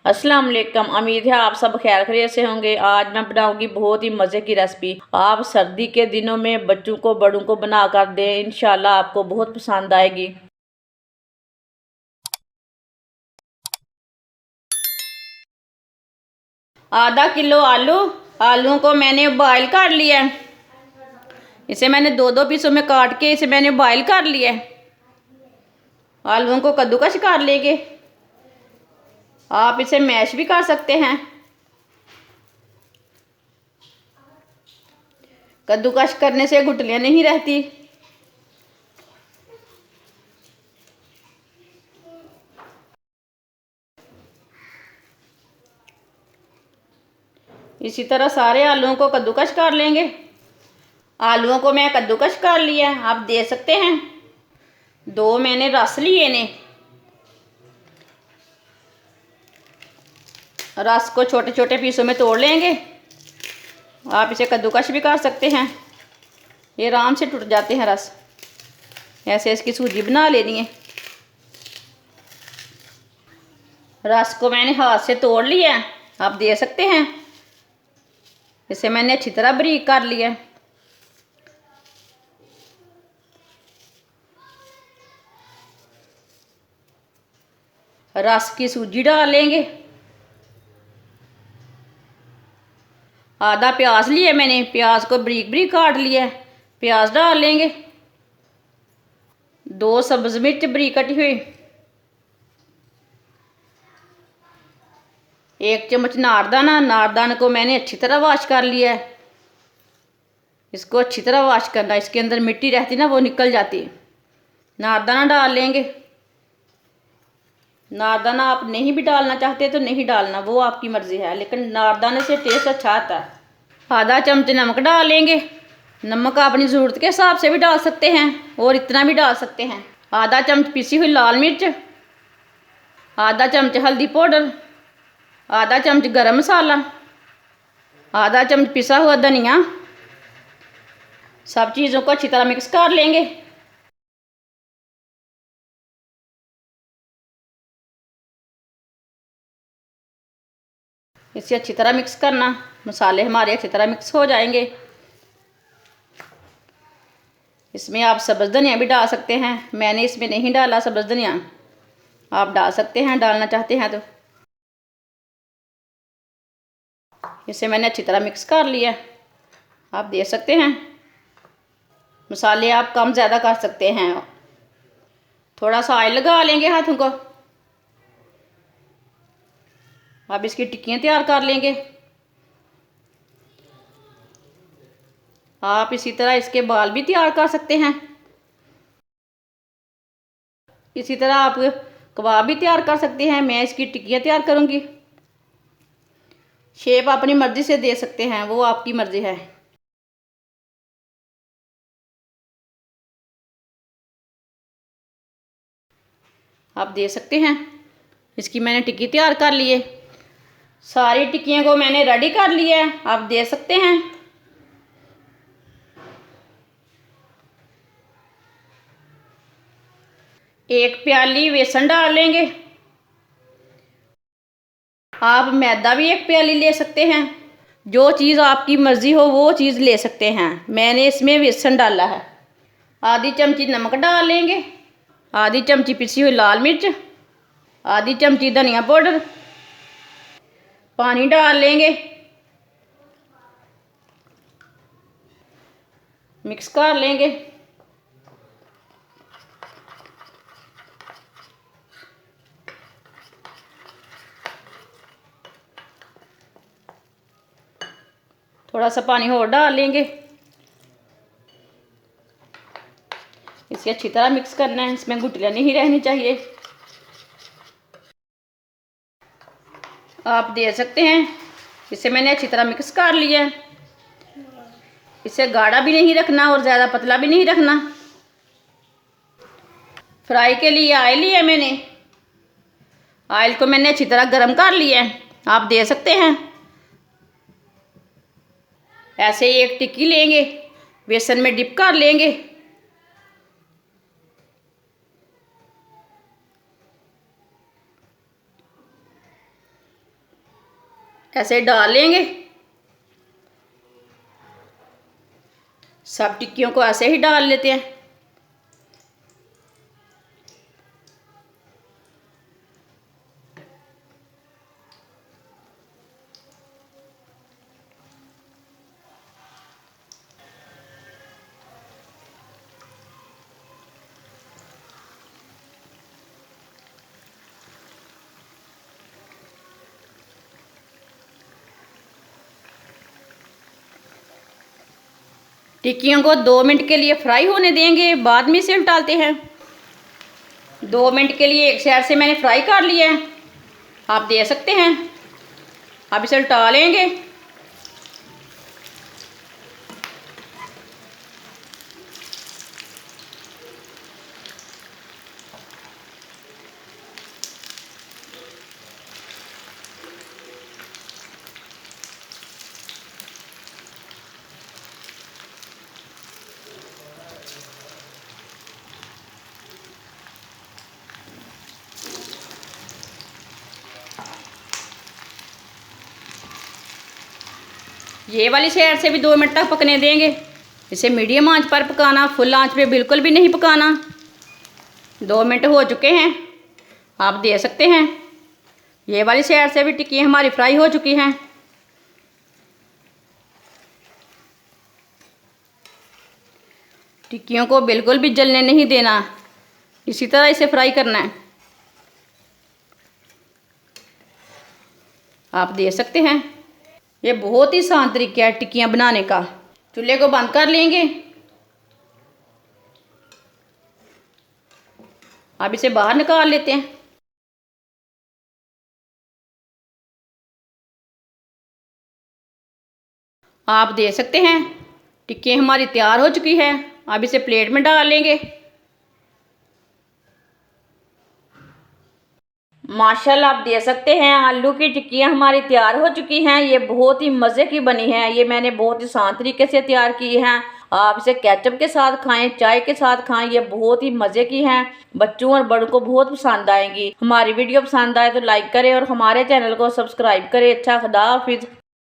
अस्सलाम वालेकुम। उम्मीद है आप सब खैर खैरियत से होंगे। आज मैं बनाऊंगी बहुत ही मज़े की रेसिपी। आप सर्दी के दिनों में बच्चों को बड़ों को बना कर दें, इंशाल्लाह आपको बहुत पसंद आएगी। आधा किलो आलूओं को मैंने बॉयल कर लिया है। इसे मैंने दो दो पीसों में काट के इसे मैंने बॉयल कर लिया है। आलूओं को कद्दूकस कर लेंगे। आप इसे मैश भी कर सकते हैं। कद्दूकस करने से गुठलियाँ नहीं रहती। इसी तरह सारे आलूओं को कद्दूकस कर लेंगे। आलूओं को मैं कद्दूकस कर लिया, आप देख सकते हैं। दो मैंने रस लिए ने। रस को छोटे छोटे पीसों में तोड़ लेंगे। आप इसे कद्दूकस भी कर सकते हैं, ये आराम से टूट जाते हैं रस। ऐसे इसकी सूजी बना लेनी है। रस को मैंने हाथ से तोड़ लिया, आप देख सकते हैं। इसे मैंने अच्छी तरह बारीक कर लिया। रस की सूजी डाल लेंगे। आधा प्याज लिया मैंने, प्याज को बारीक बारीक काट लिया। प्याज डाल लेंगे। दो सब्ज मिर्च बारीक कटी हुई। एक चम्मच नारदाना। नारदाना को मैंने अच्छी तरह वॉश कर लिया है। इसको अच्छी तरह वॉश करना, इसके अंदर मिट्टी रहती ना वो निकल जाती है। नारदाना डाल लेंगे। नारदाना आप नहीं भी डालना चाहते तो नहीं डालना, वो आपकी मर्ज़ी है, लेकिन नारदाने से टेस्ट अच्छा आता है। आधा चम्मच नमक डाल लेंगे। नमक अपनी ज़रूरत के हिसाब से भी डाल सकते हैं और इतना भी डाल सकते हैं। आधा चम्मच पिसी हुई लाल मिर्च। आधा चम्मच हल्दी पाउडर। आधा चम्मच गरम मसाला। आधा चम्मच पिसा हुआ धनिया। सब चीज़ों को अच्छी तरह मिक्स कर लेंगे। इसे अच्छी तरह मिक्स करना, मसाले हमारे अच्छी तरह मिक्स हो जाएंगे। इसमें आप सब्ज़ धनिया भी डाल सकते हैं, मैंने इसमें नहीं डाला सब्ज़ धनिया, आप डाल सकते हैं डालना चाहते हैं तो। इसे मैंने अच्छी तरह मिक्स कर लिया, आप देख सकते हैं। मसाले आप कम ज़्यादा कर सकते हैं। थोड़ा सा ऑयल लगा लेंगे हाथों को। अब इसकी टिक्कियाँ तैयार कर लेंगे। आप इसी तरह इसके बाल भी तैयार कर सकते हैं। इसी तरह आप कबाब भी तैयार कर सकते हैं। मैं इसकी टिक्कियाँ तैयार करूँगी। शेप अपनी मर्ज़ी से दे सकते हैं, वो आपकी मर्ज़ी है। आप दे सकते हैं। इसकी मैंने टिक्की तैयार कर ली है। सारी टिक्कियों को मैंने रेडी कर लिया है, आप दे सकते हैं। एक प्याली बेसन डाल लेंगे। आप मैदा भी एक प्याली ले सकते हैं। जो चीज़ आपकी मर्ज़ी हो वो चीज़ ले सकते हैं। मैंने इसमें बेसन डाला है। आधी चमची नमक डाल लेंगे। आधी चमची पिसी हुई लाल मिर्च। आधी चमची धनिया पाउडर। पानी डाल लेंगे, मिक्स कर लेंगे। थोड़ा सा पानी और डाल लेंगे। इसे अच्छी तरह मिक्स करना है, इसमें गुठलियाँ नहीं रहनी चाहिए। आप दे सकते हैं। इसे मैंने अच्छी तरह मिक्स कर लिया है। इसे गाढ़ा भी नहीं रखना और ज़्यादा पतला भी नहीं रखना। फ्राई के लिए ऑयल लिया मैंने। ऑयल को मैंने अच्छी तरह गर्म कर लिया है, आप दे सकते हैं। ऐसे ही एक टिक्की लेंगे, बेसन में डिप कर लेंगे। ऐसे डाल लेंगे। सब टिक्कियों को ऐसे ही डाल लेते हैं। टिक्कियों को 2 मिनट के लिए फ्राई होने देंगे, बाद में इसे उल्टाते हैं। 2 मिनट के लिए एक साइड से मैंने फ्राई कर लिया है, आप देख सकते हैं। अब इसे उल्टा लेंगे। ये वाली साइड से भी 2 मिनट तक पकने देंगे। इसे मीडियम आंच पर पकाना, फुल आंच पे बिल्कुल भी नहीं पकाना। 2 मिनट हो चुके हैं, आप देख सकते हैं। ये वाली साइड से भी टिक्की हमारी फ्राई हो चुकी हैं। टिक्कियों को बिल्कुल भी जलने नहीं देना, इसी तरह इसे फ्राई करना है। आप देख सकते हैं, ये बहुत ही आसान तरीका है टिक्कियाँ बनाने का। चूल्हे को बंद कर लेंगे। अब इसे बाहर निकाल लेते हैं। आप देख सकते हैं टिक्की हमारी तैयार हो चुकी है। अब इसे प्लेट में डाल लेंगे। माशाल्लाह आप देख सकते हैं आलू की टिक्कियाँ हमारी तैयार हो चुकी हैं। ये बहुत ही मज़े की बनी है। ये मैंने बहुत ही आसान तरीके से तैयार की हैं। आप इसे केचप के साथ खाएं, चाय के साथ खाएं, ये बहुत ही मज़े की हैं। बच्चों और बड़ों को बहुत पसंद आएंगी। हमारी वीडियो पसंद आए तो लाइक करें और हमारे चैनल को सब्सक्राइब करें। अच्छा, खुदा हाफिज़।